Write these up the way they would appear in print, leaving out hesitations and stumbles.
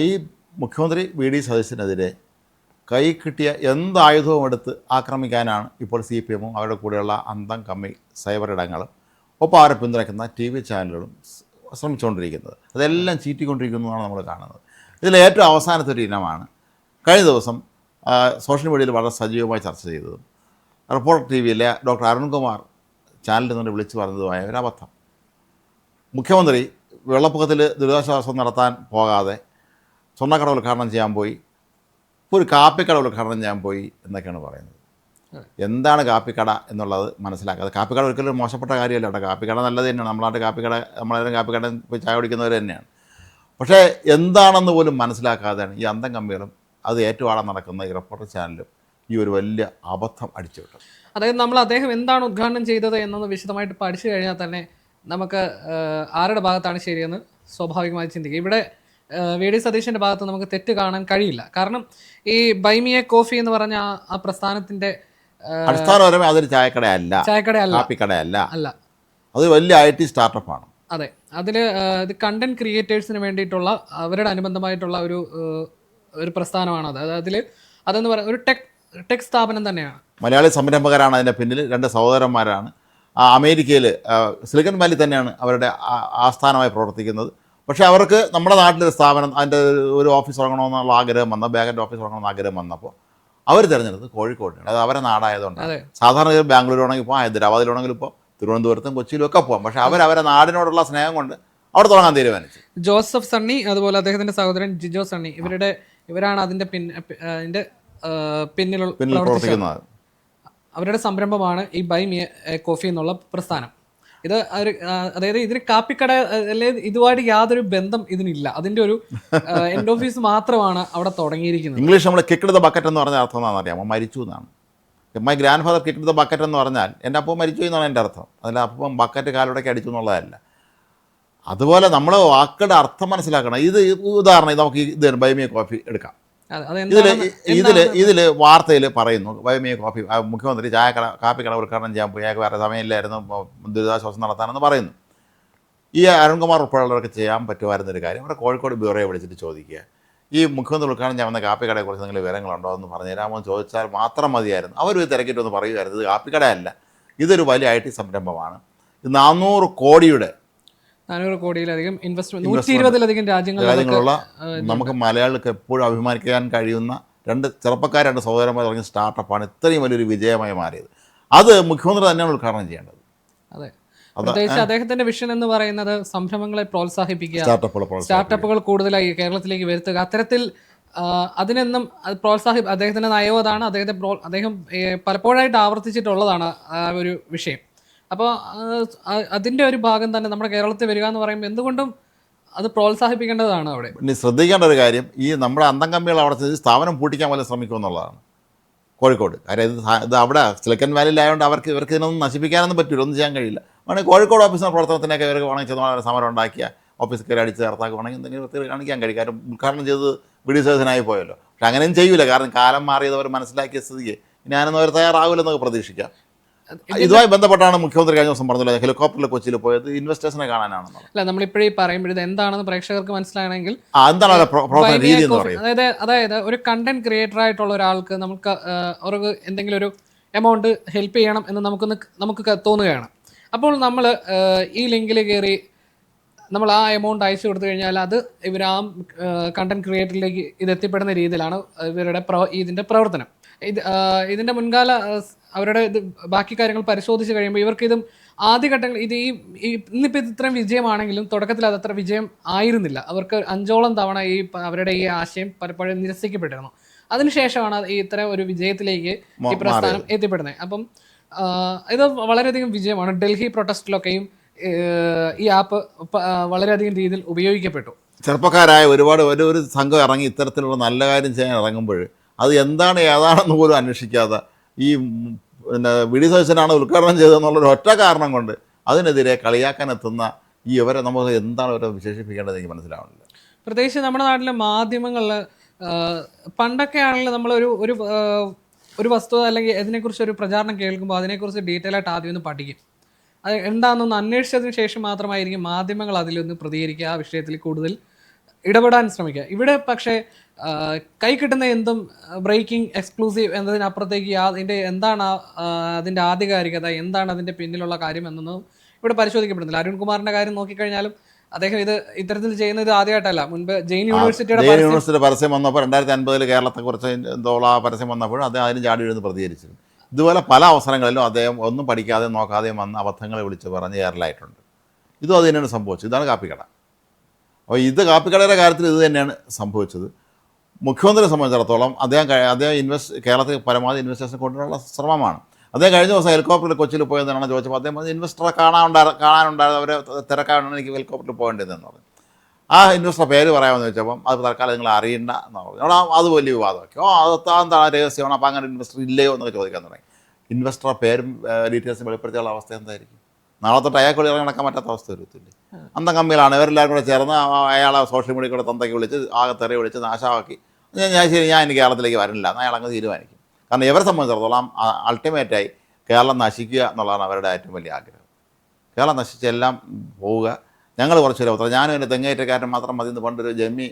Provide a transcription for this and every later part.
ഈ മുഖ്യമന്ത്രി V D സതീശനെതിരെ കൈ കിട്ടിയ എന്തായുധവും എടുത്ത് ആക്രമിക്കാനാണ് ഇപ്പോൾ സി പി എമ്മും അവരുടെ കൂടെയുള്ള അന്തം കമ്മി സൈബറിടങ്ങളും ഒപ്പം അവരെ പിന്തുണയ്ക്കുന്ന ടി വി ചാനലുകളും ശ്രമിച്ചുകൊണ്ടിരിക്കുന്നത്. അതെല്ലാം ചീറ്റിക്കൊണ്ടിരിക്കുന്നതാണ് നമ്മൾ കാണുന്നത്. ഇതിൽ ഏറ്റവും അവസാനത്തെ ഒരു ഇനമാണ് കഴിഞ്ഞ ദിവസം സോഷ്യൽ മീഡിയയിൽ വളരെ സജീവമായി ചർച്ച ചെയ്തതും റിപ്പോർട്ടർ ടി വിയിലെ ഡോക്ടർ അരുൺകുമാർ ചാനലിൽ നിന്ന് വിളിച്ചു പറഞ്ഞതുമായ ഒരു അബദ്ധം. മുഖ്യമന്ത്രി വെള്ളപ്പൊക്കത്തിൽ ദുരിതാശ്വാസം നടത്താൻ പോകാതെ സ്വർണ്ണക്കട ഉദ്ഘാടനം ചെയ്യാൻ പോയി, ഒരു കാപ്പിക്കട ഉദ്ഘാടനം ചെയ്യാൻ പോയി എന്നൊക്കെയാണ് പറയുന്നത്. എന്താണ് കാപ്പിക്കട എന്നുള്ളത് മനസ്സിലാക്കാതെ, കാപ്പിക്കട ഒരിക്കലും മോശപ്പെട്ട കാര്യമല്ല കേട്ടോ, കാപ്പിക്കട നല്ലത് തന്നെയാണ്. നമ്മളായിട്ട് കാപ്പിക്കട, നമ്മളേലും കാപ്പിക്കട പോയി ചായ കുടിക്കുന്നവർ തന്നെയാണ്. പക്ഷേ എന്താണെന്ന് പോലും മനസ്സിലാക്കാതെയാണ് ഈ അന്തം കമ്മികളും അത് ഏറ്റുവാടാൻ നടക്കുന്ന ഈ റിപ്പോർട്ടർ ചാനലും ഈ ഒരു വലിയ അബദ്ധം അടിച്ചു വിട്ടത്. അതായത് അദ്ദേഹം എന്താണ് ഉദ്ഘാടനം ചെയ്തത് എന്നൊന്ന് വിശദമായിട്ട് പഠിച്ചു കഴിഞ്ഞാൽ തന്നെ നമുക്ക് ആരുടെ ഭാഗത്താണ് ശരിയെന്ന് സ്വാഭാവികമായി ചിന്തിക്കുക. ഇവിടെ വി ഡി സതീശൻ്റെ ഭാഗത്ത് നമുക്ക് തെറ്റ് കാണാൻ കഴിയില്ല. കാരണം ഈ ബൈമിയ കോഫി എന്ന് പറഞ്ഞ ആ പ്രസ്ഥാനത്തിന്റെ അടിസ്ഥാനപരമായി അതൊരു ചായക്കടയല്ല, കാപ്പിക്കടയല്ല, അല്ല, അത് വലിയ IT സ്റ്റാർട്ടപ്പാണ്. അതെ, ഇത് കണ്ടന്റ് ക്രിയേറ്റേഴ്സിന് വേണ്ടിയിട്ടുള്ള അവരുടെ അനുബന്ധമായിട്ടുള്ള ഒരു പ്രസ്ഥാനമാണ്. അതെന്ന് പറയുന്നത് ഒരു ടെക് സ്ഥാപനം തന്നെയാണ്. മലയാളി സംരംഭകരാണ് അതിൻ്റെ പിന്നിൽ. 2 സഹോദരന്മാരാണ്. അമേരിക്കയിൽ സിലിക്കൺ വാലി തന്നെയാണ് അവരുടെ ആസ്ഥാനമായി പ്രവർത്തിക്കുന്നത്. പക്ഷേ അവർക്ക് നമ്മുടെ നാട്ടിലൊരു സ്ഥാപനം, അതിൻ്റെ ഒരു ഓഫീസ് തുടങ്ങണമെന്നുള്ള ആഗ്രഹം വന്ന, ബാങ്കിൻ്റെ ഓഫീസ് തുടങ്ങണമെന്ന് ആഗ്രഹം വന്നപ്പോൾ അവർ തിരഞ്ഞെടുത്തത് കോഴിക്കോടിനാണ്. അത് അവരെ നാടായതുകൊണ്ട്. സാധാരണ ബാംഗ്ലൂരാണെങ്കിൽ ഇപ്പോൾ, ഹൈദരാബാദിലാണെങ്കിൽ ഇപ്പോൾ, തിരുവനന്തപുരത്തും കൊച്ചിയിലും ഒക്കെ പോകാം. പക്ഷേ അവരെ നാടിനോടുള്ള സ്നേഹം കൊണ്ട് അവിടെ തുടങ്ങാൻ തീരുമാനിച്ചു. ജോസഫ് സണ്ണി, അതുപോലെ അദ്ദേഹത്തിൻ്റെ സഹോദരൻ ജിജോ സണ്ണി, ഇവരാണ് അതിൻ്റെ പിന്നിൽ പ്രവർത്തിക്കുന്നത്. അവരുടെ സംരംഭമാണ് ഈ ബൈ മി കോഫി എന്നുള്ള പ്രസ്ഥാനം. അതായത് ഇതിന് കാപ്പിക്കട അല്ലെ, ഇതുമായിട്ട് യാതൊരു ബന്ധം ഇതിനില്ല. അതിന്റെ ഒരു എൻഡ് ഓഫീസ് മാത്രമാണ് അവിടെ തുടങ്ങിയിരിക്കുന്നത്. ഇംഗ്ലീഷ് നമ്മൾ കിക്ക് ദ ബക്കറ്റ് എന്ന് പറഞ്ഞ അർത്ഥം എന്താണെന്ന് അറിയാമോ? മരിച്ചു എന്നാണ്. My grand father kick the bucket എന്ന് പറഞ്ഞാൽ എൻ്റെ അപ്പം മരിച്ചു എന്നാണ് എൻ്റെ അർത്ഥം. അതിൽ അപ്പം ബക്കറ്റ് കാലോടൊക്കെ അടിച്ചു എന്നുള്ളതല്ല. അതുപോലെ നമ്മൾ വാക്കുകളുടെ അർത്ഥം മനസ്സിലാക്കണം. ഇത് ഉദാഹരണം നമുക്ക് ഇത് ബൈമിയ കോഫി എടുക്കാം. ഇതിൽ വാർത്തയിൽ പറയുന്നു ബൈമിയ കോഫി മുഖ്യമന്ത്രി കാപ്പിക്കട ഉദ്ഘാടനം ചെയ്യാൻ പോയി, വേറെ സമയമില്ലായിരുന്നു, ദുരിതാശ്വാസം നടത്താനെന്ന് പറയുന്നു. ഈ അരുൺകുമാർ ഉൾപ്പെടെയുള്ളവർക്ക് ചെയ്യാൻ പറ്റുമായിരുന്നൊരു കാര്യം അവിടെ കോഴിക്കോട് ബ്യൂറോയെ വിളിച്ചിട്ട് ചോദിക്കുക, ഈ മുഖ്യമന്ത്രി ഉദ്ഘാടനം ചെയ്യാൻ വന്ന കാപ്പിക്കടയെക്കുറിച്ച് നിങ്ങൾ വിവരങ്ങളുണ്ടോ എന്ന് പറഞ്ഞു തരാമോ എന്ന് ചോദിച്ചാൽ മാത്രം മതിയായിരുന്നു. അവർ തിരക്കിയിട്ടൊന്ന് പറയുമായിരുന്നു, ഇത് കാപ്പിക്കടയല്ല, ഇതൊരു വലിയ IT സംരംഭമാണ്. ഇത് 400 കോടിയിലധികം ഇൻവെസ്റ്റ്മെന്റ്, 120-ലധികം രാജ്യങ്ങളുള്ള നമുക്ക് മലയാളികൾക്ക് എപ്പോഴും അഭിമാനിക്കാൻ കഴിയുന്ന 2 സഹോദരന്മാർ തുടങ്ങിയ സ്റ്റാർട്ടപ്പാണ് ഇത്രയും വലിയൊരു വിജയമായി മാറിയത്. അത് മുഖ്യമന്ത്രി തന്നെയാണ് ഉദ്ഘാടനം ചെയ്യേണ്ടത്. അതെ, പ്രത്യേകിച്ച് അദ്ദേഹത്തിന്റെ വിഷൻ എന്ന് പറയുന്നത് സംരംഭങ്ങളെ പ്രോത്സാഹിപ്പിക്കുക, സ്റ്റാർട്ടപ്പുകൾ കൂടുതലായി കേരളത്തിലേക്ക് വരുത്തുക. അത്തരത്തിൽ അതിനെന്നും അദ്ദേഹത്തിന്റെ നയവും അതാണ്. അദ്ദേഹം പലപ്പോഴായിട്ട് ആവർത്തിച്ചിട്ടുള്ളതാണ് ആ ഒരു വിഷയം. അപ്പോൾ അതിൻ്റെ ഒരു ഭാഗം തന്നെ നമ്മുടെ കേരളത്തിൽ വരിക എന്ന് പറയുമ്പോൾ എന്തുകൊണ്ടും അത് പ്രോത്സാഹിപ്പിക്കേണ്ടതാണ്. അവിടെ ഇനി ശ്രദ്ധിക്കേണ്ട ഒരു കാര്യം, ഈ നമ്മുടെ അന്തം കമ്മികൾ അവിടെ സ്ഥാപനം പൂട്ടിക്കാൻ പോലെ ശ്രമിക്കുമെന്നുള്ളതാണ് കോഴിക്കോട്. കാര്യം ഇത് അവിടെ സിലിക്കൺ വാലിയിലായതുകൊണ്ട് ഇവർക്ക് ഇതിനൊന്നും നശിപ്പിക്കാനൊന്നും പറ്റില്ല, ഒന്നും ചെയ്യാൻ കഴിയില്ല. വേണമെങ്കിൽ കോഴിക്കോട് ഓഫീസിൻ്റെ പ്രവർത്തനത്തിനൊക്കെ ഇവർക്ക് വേണമെങ്കിൽ ചെന്ന് സമരം ഉണ്ടാക്കിയ ഓഫീസ് കയറി അടിച്ച് ചേർത്താക്കുകയാണെങ്കിൽ എന്തെങ്കിലും കാണിക്കാൻ കഴിയും. കാര്യം ഉദ്ഘാടനം ചെയ്തത് വി ഡി സതീശനായി പോയല്ലോ. പക്ഷെ അങ്ങനെയും ചെയ്യൂല, കാരണം കാലം മാറിയത് അവർ മനസ്സിലാക്കിയ സ്ഥിതിക്ക് ഞാനൊന്നും അവർ തയ്യാറാവില്ലെന്നൊക്കെ പ്രതീക്ഷിക്കാം. ഇതുമായി ബന്ധപ്പെട്ടാണ് മുഖ്യമന്ത്രി കഴിഞ്ഞ ദിവസം പറഞ്ഞത് ഹെലികോപ്റ്ററിൽ കൊച്ചിയിൽ പോയത് ഇൻവെസ്റ്റേഴ്സിനെ കാണാനാണെന്ന്. അല്ല, നമ്മളിപ്പോഴേ പറയുമ്പോൾ ഇത് എന്താണെന്ന് പ്രേക്ഷകർക്ക് മനസ്സിലാകണമെങ്കിൽ അതായത് ഒരു കണ്ടന്റ് ക്രിയേറ്റർ ആയിട്ടുള്ള ഒരാൾക്ക് അവർക്ക് എന്തെങ്കിലും ഒരു എമൗണ്ട് ഹെൽപ്പ് ചെയ്യണം എന്ന് നമുക്ക് തോന്നുകയാണ്. അപ്പോൾ നമ്മൾ ഈ ലിങ്കിൽ കയറി നമ്മൾ ആ എമൗണ്ട് അയച്ചു കൊടുത്തു കഴിഞ്ഞാൽ അത് ഇവർ ആ കണ്ടന്റ് ക്രിയേറ്ററിലേക്ക് ഇത് എത്തിപ്പെടുന്ന രീതിയിലാണ് ഇതിന്റെ പ്രവർത്തനം. ഇതിന്റെ മുൻകാല അവരുടെ ബാക്കി കാര്യങ്ങൾ പരിശോധിച്ച് കഴിയുമ്പോൾ ഇവർക്കിതും ആദ്യഘട്ടങ്ങൾ ഇന്നിപ്പോൾ ഇത് ഇത്രയും വിജയമാണെങ്കിലും തുടക്കത്തിൽ അതത്ര വിജയം ആയിരുന്നില്ല. അവർക്ക് 5ഓളം തവണ അവരുടെ ഈ ആശയം പലപ്പോഴും നിരസിക്കപ്പെട്ടിരുന്നു. അതിനുശേഷമാണ് ഇത്തരം ഒരു വിജയത്തിലേക്ക് ഈ പ്രസ്ഥാനം എത്തിപ്പെടുന്നത്. അപ്പം ഇത് വളരെയധികം വിജയമാണ്. ഡൽഹി പ്രൊട്ടസ്റ്റിലൊക്കെയും ഈ ആപ്പ് വളരെയധികം രീതിയിൽ ഉപയോഗിക്കപ്പെട്ടു. ചെറുപ്പക്കാരായ ഒരുപാട് ഒരു സംഘം ഇറങ്ങി ഇത്തരത്തിലുള്ള നല്ല കാര്യം ചെയ്യാൻ ഇറങ്ങുമ്പോൾ അത് ഏതാണെന്ന് പോലും അന്വേഷിക്കാതെ ഈ വി ഡി സതീശനാണ് ഉദ്ഘാടനം ചെയ്തതെന്നുള്ളൊരു ഒറ്റ കാരണം കൊണ്ട് അതിനെതിരെ കളിയാക്കാനെത്തുന്ന ഇവരെ നമ്മൾ എന്താണ് ഇവരെ വിശേഷിപ്പിക്കേണ്ടത് എനിക്ക് മനസ്സിലാവുന്നില്ല. പ്രത്യേകിച്ച് നമ്മുടെ നാട്ടിലെ മാധ്യമങ്ങളിൽ പണ്ടൊക്കെ ആണെങ്കിൽ നമ്മളൊരു ഒരു വസ്തുത അല്ലെങ്കിൽ ഇതിനെക്കുറിച്ച് ഒരു പ്രചാരണം കേൾക്കുമ്പോൾ അതിനെക്കുറിച്ച് ഡീറ്റെയിൽ ആയിട്ട് ആദ്യം ഒന്ന് പഠിക്കും. അത് എന്താണെന്നൊന്ന് അന്വേഷിച്ചതിന് ശേഷം മാത്രമായിരിക്കും മാധ്യമങ്ങൾ അതിലൊന്ന് പ്രതികരിക്കുക, ആ വിഷയത്തിൽ കൂടുതൽ ഇടപെടാൻ ശ്രമിക്കുക. ഇവിടെ പക്ഷേ കൈ കിട്ടുന്ന എന്തും ബ്രേക്കിംഗ് എക്സ്ക്ലൂസീവ് എന്നതിനപ്പുറത്തേക്ക് അതിൻ്റെ എന്താണ് അതിൻ്റെ ആധികാരികത, എന്താണ് അതിൻ്റെ പിന്നിലുള്ള കാര്യം എന്നൊന്നും ഇവിടെ പരിശോധിക്കപ്പെടുന്നില്ല. അരുൺകുമാറിൻ്റെ കാര്യം നോക്കിക്കഴിഞ്ഞാലും അദ്ദേഹം ഇത്തരത്തിൽ ചെയ്യുന്നത് ആദ്യമായിട്ടല്ല. മുൻപ് ജെയിൻ യൂണിവേഴ്സിറ്റിയുടെ പരസ്യം വന്നപ്പോൾ 2050 കേരളത്തെക്കുറിച്ച് എന്തോളം പരസ്യം വന്നപ്പോഴും അദ്ദേഹം അതിന് ചാടി എഴുന്ന് പ്രതികരിച്ചിരുന്നു. ഇതുപോലെ പല അവസരങ്ങളിലും അദ്ദേഹം ഒന്നും പഠിക്കാതെയും നോക്കാതെയും വന്ന് അബദ്ധങ്ങളെ വിളിച്ച് പറഞ്ഞ് കയറലായിട്ടുണ്ട്. ഇതും അത് തന്നെയാണ് സംഭവിച്ചത്. ഇതാണ് കാപ്പിക്കട. അപ്പോൾ ഇത് കാപ്പിക്കടയുടെ കാര്യത്തിൽ ഇത് തന്നെയാണ് സംഭവിച്ചത്. മുഖ്യമന്ത്രിയെ സംബന്ധിച്ചിടത്തോളം അദ്ദേഹം കേരളത്തിൽ പരമാവധി ഇൻവെസ്റ്റേഴ്സിനെ കൊണ്ടുവരാനുള്ള ശ്രമമാണ്. അദ്ദേഹം കഴിഞ്ഞ ദിവസം ഹെലികോപ്റ്ററിൽ കൊച്ചിയിൽ പോയതെന്നാണ് ചോദിച്ചപ്പോൾ അദ്ദേഹം ഇൻവെസ്റ്ററെ കാണാനുണ്ടായിരുന്നു, അവരെ തിരക്കാനാണ് എനിക്ക് ഹെലികോപ്റ്ററിൽ പോകേണ്ടതെന്ന് പറഞ്ഞു. ആ ഇൻവെസ്റ്റർ പേര് പറയാമെന്ന് ചോദിച്ചപ്പം അത് തൽക്കാലം നിങ്ങൾ അറിയണ്ട എന്ന് പറഞ്ഞു. അവിടെ അത് വലിയ വിവാദമൊക്കെ. അതെന്താണ് രഹസ്യമാണ്, അപ്പോൾ അങ്ങനെ ഇൻവെസ്റ്റർ ഇല്ലയോ എന്നൊക്കെ ചോദിക്കാൻ തുടങ്ങി. ഇൻവെസ്റ്ററുടെ പേരും ഡീറ്റെയിൽസും വെളിപ്പെടുത്തിയുള്ള അവസ്ഥ എന്തായിരിക്കും? നാളെ തൊട്ട് അയാൾക്ക് വെളിയിറങ്ങി നടക്കാൻ പറ്റാത്ത അവസ്ഥ വരത്തില്ലേ? അന്തം കമ്മിയിലാണ് ഇവരെല്ലാവരും കൂടെ ചേർന്ന് അയാളെ സോഷ്യൽ മീഡിയ കൂടെ തന്തയ്ക്ക് വിളിച്ച് ആകെ തെറി വിളിച്ച് നാശമാക്കി. ഞാൻ ഇനി കേരളത്തിലേക്ക് വരില്ല എന്ന് അയാളങ്ങ് തീരുമാനിക്കും. കാരണം ഇവരെ സംബന്ധിച്ചിടത്തോളം അൾട്ടിമേറ്റായി കേരളം നശിക്കുക എന്നുള്ളതാണ് അവരുടെ ഏറ്റവും വലിയ ആഗ്രഹം. കേരളം നശിച്ച് എല്ലാം പോവുക, ഞങ്ങൾ കുറച്ച് ഉത്തരം, ഞാനും എൻ്റെ തെങ്ങേറ്റക്കാരൻ മാത്രം മതി എന്ന് പണ്ടൊരു ജമ്മി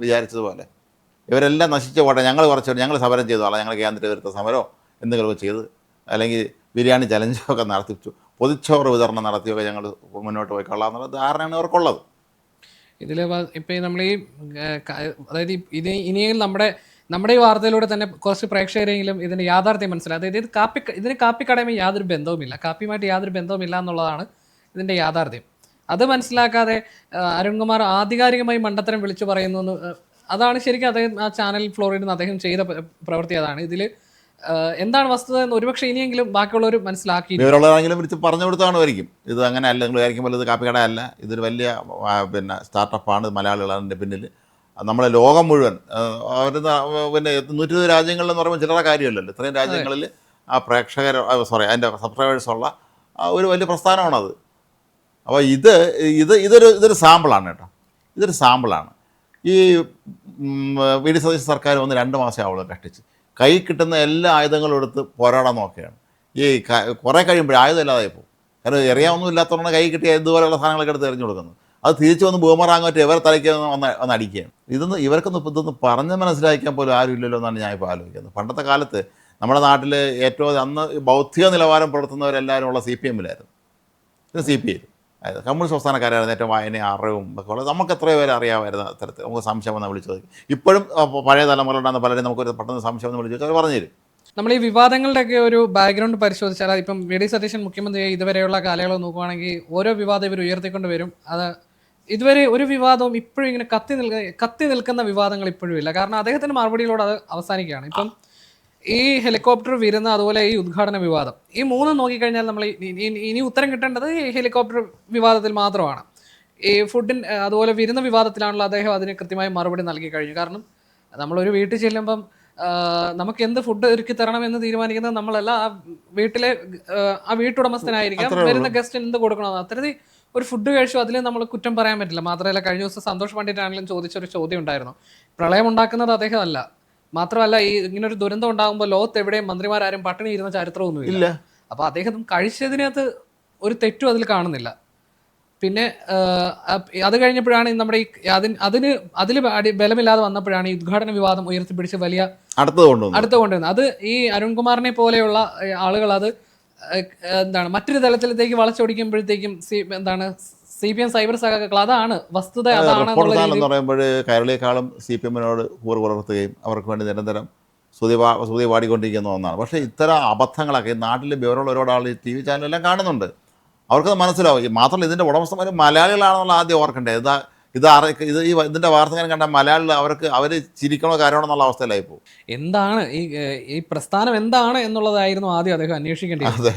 വിചാരിച്ചതുപോലെ ഇവരെല്ലാം നശിച്ച പോട്ടെ, ഞങ്ങൾ സമരം ചെയ്തോളാം, ഞങ്ങൾ കേന്ദ്ര വിരുദ്ധ സമരമോ എന്തെങ്കിലുമൊക്കെ ചെയ്ത് അല്ലെങ്കിൽ ബിരിയാണി ചലഞ്ചോ ഒക്കെ നടത്തിച്ചു, പൊതിച്ചോറ് വിതരണം നടത്തിയൊക്കെ ഞങ്ങൾ മുന്നോട്ട് പോയിക്കൊള്ളാം എന്നുള്ള ധാരണയാണ് അവർക്കുള്ളത്. ഇതിൽ ഇപ്പം നമ്മൾ അതായത് ഇനിയും നമ്മുടെ ഈ വാർത്തയിലൂടെ തന്നെ കുറച്ച് പ്രേക്ഷകരെങ്കിലും ഇതിൻ്റെ യാഥാർത്ഥ്യം മനസ്സിലായി. അതായത് ഇതിന് കാപ്പിക്കടയുമായി യാതൊരു ബന്ധവുമില്ല, കാപ്പിയുമായിട്ട് യാതൊരു ബന്ധവുമില്ല എന്നുള്ളതാണ് ഇതിൻ്റെ യാഥാർത്ഥ്യം. അത് മനസ്സിലാക്കാതെ അരുൺകുമാർ ആധികാരികമായി മണ്ടത്തരം വിളിച്ചു പറയുന്നു. അതാണ് ശരിക്കും അദ്ദേഹം ആ ചാനൽ ഫ്ലോറിൽ നിന്ന് അദ്ദേഹം ചെയ്ത പ്രവൃത്തി. അതാണ് ഇതിൽ എന്താണ് വസ്തുത എന്ന് ഒരുപക്ഷെ ഇനിയെങ്കിലും ബാക്കിയുള്ളവർ മനസ്സിലാക്കി ഇവരുള്ളതാണെങ്കിലും വിളിച്ച് പറഞ്ഞു കൊടുത്താണുമായിരിക്കും. ഇത് അങ്ങനെ അല്ല, നിങ്ങൾ വിചാരിക്കുമ്പോൾ ഇത് കാപ്പിക്കട അല്ല, ഇതൊരു വലിയ സ്റ്റാർട്ടപ്പാണ്, മലയാളികളാണ് പിന്നിൽ. നമ്മളെ ലോകം മുഴുവൻ അവർ 120 രാജ്യങ്ങളിലെന്ന് പറയുമ്പോൾ ചില്ലറ കാര്യമല്ലല്ലോ. ഇത്രയും രാജ്യങ്ങളിൽ ആ പ്രേക്ഷകർ അതിൻ്റെ സബ്സ്ക്രൈബേഴ്സുള്ള ഒരു വലിയ പ്രസ്ഥാനമാണത്. അപ്പോൾ ഇതൊരു സാമ്പിളാണ് കേട്ടോ, ഇതൊരു സാമ്പിളാണ്. ഈ വി.ഡി. സതീശൻ സർക്കാർ വന്ന് 2 മാസമേ ആവുള്ളൂ കഷ്ടിച്ച്. കൈ കിട്ടുന്ന എല്ലാ ആയുധങ്ങളും എടുത്ത് പോരാടാൻ നോക്കുകയാണ്. ഈ കുറേ കഴിയുമ്പോൾ ആയുധം ഇല്ലാതായി പോകും. കാരണം എറിയാമൊന്നും ഇല്ലാത്തതുകൊണ്ട് കൈ കിട്ടിയ ഇതുപോലെയുള്ള സാധനങ്ങളൊക്കെ എടുത്ത് എറിഞ്ഞു കൊടുക്കുന്നത്. അത് തിരിച്ചു വന്ന് ബൂമറാങ്ങ് പറ്റി ഇവരെ തലയ്ക്ക് വന്ന് അടിക്കുകയാണ്. ഇവർക്കൊന്നും പറഞ്ഞ് മനസ്സിലാക്കാൻ പോലും ആരും ഇല്ലല്ലോ എന്നാണ് ഞാൻ ഇപ്പോൾ ആലോചിക്കുന്നത്. പണ്ടത്തെ കാലത്ത് നമ്മുടെ നാട്ടിൽ ഏറ്റവും അന്ന് ബൗദ്ധിക നിലവാരം പുലർത്തുന്നവരെല്ലാവരും ഉള്ള CPM-ലായിരുന്നു. ഇത് CPI, അതായത് കമ്മ്യൂണിസ്റ്റ് സംസ്ഥാനക്കാരായിരുന്നു ഏറ്റവും വായനയും അറിവും ഒക്കെ ഉള്ളത്. നമുക്ക് എത്രയോ പേര് അറിയാമായിരുന്ന തരത്തിൽ നമുക്ക് സംശയം വന്നാൽ വിളിച്ചു ചോദിക്കും. ഇപ്പോഴും പഴയ തലമുറയിലുണ്ടാകുന്ന പലരും നമുക്കൊരു പെട്ടെന്ന് സംശയം വന്ന് വിളിച്ചു ചോദിച്ചാൽ അവർ പറഞ്ഞു തരും. നമ്മൾ ഈ വിവാദങ്ങളുടെയൊക്കെ ഒരു ബാക്ക്ഗ്രൗണ്ട് പരിശോധിച്ചാൽ ഇപ്പം വി.ഡി. സതീശൻ മുഖ്യമന്ത്രിയായി ഇതുവരെയുള്ള കാലയളവ് നോക്കുകയാണെങ്കിൽ ഓരോ വിവാദം ഇവർ ഉയർത്തിക്കൊണ്ട് വരും. അത് ഇതുവരെ ഒരു വിവാദവും ഇപ്പോഴും ഇങ്ങനെ കത്തി നിൽക്കുന്ന വിവാദങ്ങൾ ഇപ്പോഴും ഇല്ല. കാരണം അദ്ദേഹത്തിൻ്റെ മറുപടിയിലൂടെ അത് അവസാനിക്കുകയാണ്. ഇപ്പം ഈ ഹെലികോപ്റ്റർ വിരുന്ന്, അതുപോലെ ഈ ഉദ്ഘാടന വിവാദം, ഈ മൂന്നും നോക്കിക്കഴിഞ്ഞാൽ നമ്മൾ ഇനി ഉത്തരം കിട്ടേണ്ടത് ഈ ഹെലികോപ്റ്റർ വിവാദത്തിൽ മാത്രമാണ്. ഈ അതുപോലെ വിരുന്ന വിവാദത്തിലാണല്ലോ അദ്ദേഹം അതിന് കൃത്യമായി മറുപടി നൽകി കഴിഞ്ഞു. കാരണം നമ്മളൊരു വീട്ടിൽ ചെല്ലുമ്പം നമുക്ക് എന്ത് ഫുഡ് ഒരുക്കി തരണമെന്ന് തീരുമാനിക്കുന്നത് നമ്മളല്ല, ആ വീട്ടുടമസ്ഥനായിരിക്കാം. വരുന്ന ഗസ്റ്റിന് എന്ത് കൊടുക്കണമെന്ന് അത്തരത്തിൽ ഒരു ഫുഡ് കഴിച്ചു, അതിൽ നമ്മൾ കുറ്റം പറയാൻ പറ്റില്ല. മാത്രമല്ല കഴിഞ്ഞ ദിവസം സന്തോഷ് പണ്ഡിറ്റാണെങ്കിലും ചോദിച്ചൊരു ചോദ്യം ഉണ്ടായിരുന്നു. പ്രളയം ഉണ്ടാക്കുന്നത് അദ്ദേഹം അല്ല, മാത്രമല്ല ഈ ഇങ്ങനൊരു ദുരന്തം ഉണ്ടാകുമ്പോൾ ലോകത്ത് എവിടെയും മന്ത്രിമാരും പട്ടിണി ഇരുന്ന ചരിത്രമൊന്നുമില്ല. അപ്പൊ അദ്ദേഹം കഴിച്ചതിനകത്ത് ഒരു തെറ്റും അതിൽ കാണുന്നില്ല. പിന്നെ അത് കഴിഞ്ഞപ്പോഴാണ് നമ്മുടെ ഈ അതിൽ ബലമില്ലാതെ വന്നപ്പോഴാണ് ഈ ഉദ്ഘാടന വിവാദം ഉയർത്തിപ്പിടിച്ച് വലിയ അടുത്ത് കൊണ്ടുവന്നത്. അത് ഈ അരുൺകുമാറിനെ പോലെയുള്ള ആളുകൾ അത് എന്താണ് മറ്റൊരു തലത്തിലേക്ക് വളച്ചൊടിക്കുമ്പോഴത്തേക്കും CPM സൈബർ സഖാക്കൾ അതാണ് വസ്തുത. അതാണ് പറയുമ്പോൾ കൈരളിയേക്കാളും CPM-നോട് കൂറ് പുലർത്തുകയും അവർക്ക് വേണ്ടി നിരന്തരം സ്തുതി പാടിക്കൊണ്ടിരിക്കുന്ന ഒന്നാണ്. പക്ഷേ ഇത്തരം അബദ്ധങ്ങളൊക്കെ നാട്ടിൽ വിവരമുള്ള ഒരുപാട് ആൾ TV ചാനലെല്ലാം കാണുന്നുണ്ട്. അവർക്കത് മനസ്സിലാവും. മാത്രമല്ല ഇതിൻ്റെ ഉടമസ്ഥന്മാർ മലയാളികളാണെന്നുള്ള ആദ്യം ഓർക്കണ്ടേ. ഇതിൻ്റെ വാർത്തകൾ കണ്ട മലയാളികൾ അവർ ചിരിക്കണോ കാര്യമാണോ എന്നുള്ള അവസ്ഥയിലായി പോകും. എന്താണ് ഈ പ്രസ്ഥാനം എന്താണ് എന്നുള്ളതായിരുന്നു ആദ്യം അദ്ദേഹം അന്വേഷിക്കേണ്ടത്. അതെ,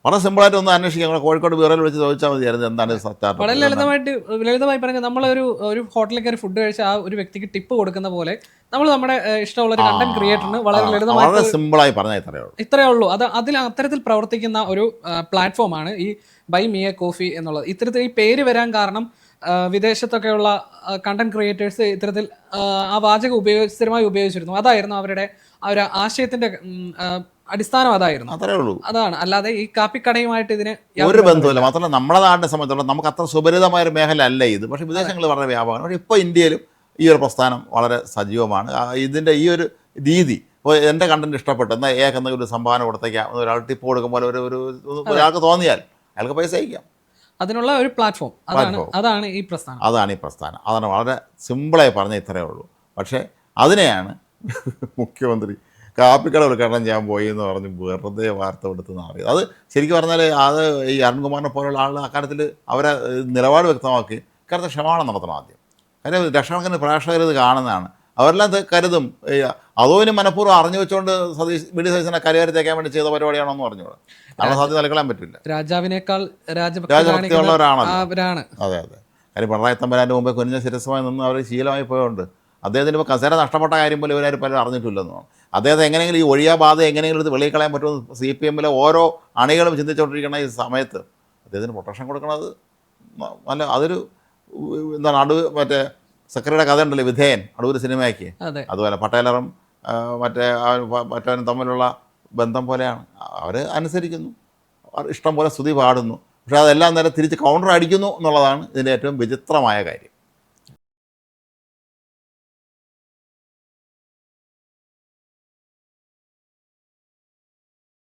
വളരെ സിമ്പിളായിട്ട് ഒന്ന് അന്വേഷിക്കാം. കോഴിക്കോട് ബ്യൂറോയിൽ വിളിച്ച് ചോദിച്ചാൽ മതിയായിരുന്നു എന്താണ് സ്റ്റാർട്ടപ്പ്. വളരെ ലളിതമായി പറഞ്ഞാൽ നമ്മളൊരു ഹോട്ടലിൽ കയറി ഫുഡ് കഴിച്ച ആ ഒരു വ്യക്തിക്ക് ടിപ്പ് കൊടുക്കുന്ന പോലെ നമ്മൾ നമ്മുടെ ഇഷ്ടമുള്ള ഒരു കണ്ടന്റ് ക്രിയേറ്ററിന് വളരെ ലളിതമായി സിമ്പിളായി പറഞ്ഞാൽ ഇത്രയേ ഉള്ളൂ. അത്തരത്തിൽ പ്രവർത്തിക്കുന്ന ഒരു പ്ലാറ്റ്ഫോമാണ് ഈ ബൈ മീ എ കോഫി എന്നുള്ളത്. ഇത്തരത്തിൽ ഈ പേര് വരാൻ കാരണം വിദേശത്തൊക്കെയുള്ള കണ്ടന്റ് ക്രിയേറ്റേഴ്സ് ഇത്തരത്തിൽ ആ വാചകം സ്ഥിരമായി ഉപയോഗിച്ചിരുന്നു. അതായിരുന്നു അവരുടെ ആ ഒരു ആശയത്തിന്റെ അടിസ്ഥാനം അതായിരുന്നു. അത്രേ ഉള്ളൂ. അതാണ്, അല്ലാതെ ഈ കാപ്പിക്കടയുമായിട്ട് ഇതിന് ഒരു ബന്ധമില്ല. മാത്രമല്ല നമ്മുടെ നാടിനെ സംബന്ധിച്ചിടത്തോളം നമുക്ക് അത്ര സുപരിതമായ ഒരു മേഖല അല്ല ഇത്. പക്ഷേ വിദേശങ്ങളിൽ വളരെ വ്യാപകമാണ്. പക്ഷേ ഇപ്പോൾ ഇന്ത്യയിലും ഈ ഒരു പ്രസ്ഥാനം വളരെ സജീവമാണ്. ഇതിൻ്റെ ഈ ഒരു രീതി, ഇപ്പോൾ എൻ്റെ കണ്ടന്റ് ഇഷ്ടപ്പെട്ടു എന്നാൽ എന്തെങ്കിലും ഒരു സംഭാവന കൊടുത്തേക്കാം, ഒരാൾ ടിപ്പ് കൊടുക്കുമ്പോൾ ഒരാൾക്ക് തോന്നിയാൽ അയാൾക്ക് പൈസ അയക്കാം. അതിനുള്ള ഒരു പ്ലാറ്റ്ഫോം അതാണ് ഈ പ്രസ്ഥാനം. അതാണ് വളരെ സിമ്പിളായി പറഞ്ഞ ഇത്രയേ ഉള്ളൂ. പക്ഷേ അതിനെയാണ് മുഖ്യമന്ത്രി കാപ്പിക്കട ഉദ്ഘാടനം ചെയ്യാൻ പോയി എന്ന് പറഞ്ഞ് വെറുതെ വാർത്ത കൊടുത്തെന്ന് അറിയാം. അത് ശരിക്കും പറഞ്ഞാൽ അത് ഈ അരുൺകുമാറിനെ പോലുള്ള ആളുകൾ അക്കാര്യത്തിൽ അവരെ നിലപാട് വ്യക്തമാക്കി ഇക്കാര്യത്തിൽ ക്ഷമാപണം നടത്തണം ആദ്യം. കാര്യം ലക്ഷക്കണക്കിന് പ്രേക്ഷകർ ഇത് കാണുന്നതാണ്. അവരെല്ലാം ഇത് കരുതും അതോനും മനഃപൂർവ്വം അറിഞ്ഞു വെച്ചുകൊണ്ട് വി.ഡി. സതീശനെ കരിയർ തേക്കാൻ വേണ്ടി ചെയ്ത പരിപാടിയാണെന്ന് പറഞ്ഞോളൂ. നമ്മുടെ സാധ്യത നിലകളാൻ പറ്റില്ല. രാജാവിനേക്കാൾ രാജഭക്തിയുള്ളവരാണല്ലോ. അതെ. കാര്യം പിണറായി തമ്പുരാൻ്റെ മുമ്പേ കുനിഞ്ഞ ശിരസ്സുമായി നിന്ന് അവർ ശീലമായി പോയതുകൊണ്ട് അദ്ദേഹത്തിന് ഇപ്പോൾ കസേര നഷ്ടപ്പെട്ട കാര്യം പോലും ഇവരാരും പലരും അറിഞ്ഞിട്ടില്ലെന്നോ. അദ്ദേഹത്തെ എങ്ങനെയെങ്കിലും ഈ ഒഴിയാബാധ എങ്ങനെയെങ്കിലും ഇത് വെളിയിൽ കളയാൻ പറ്റുമെന്ന് CPM-ലെ ഓരോ അണികളും ചിന്തിച്ചുകൊണ്ടിരിക്കുന്ന ഈ സമയത്ത് അദ്ദേഹത്തിന് പ്രൊട്ടക്ഷൻ കൊടുക്കുന്നത് നല്ല അതൊരു എന്താണ് മറ്റേ സെക്രട്ടറിയുടെ കഥ ഉണ്ടല്ലോ വിധേയൻ, അടൂർ സിനിമയ്ക്ക്. അതുപോലെ പട്ടേലറും മറ്റവനും തമ്മിലുള്ള ബന്ധം പോലെയാണ്. അവർ അനുസരിക്കുന്നു, ഇഷ്ടം പോലെ സ്തുതി പാടുന്നു, പക്ഷേ അതെല്ലാം നേരെ തിരിച്ച് കൗണ്ടർ അടിക്കുന്നു എന്നുള്ളതാണ് ഇതിൻ്റെ ഏറ്റവും വിചിത്രമായ കാര്യം.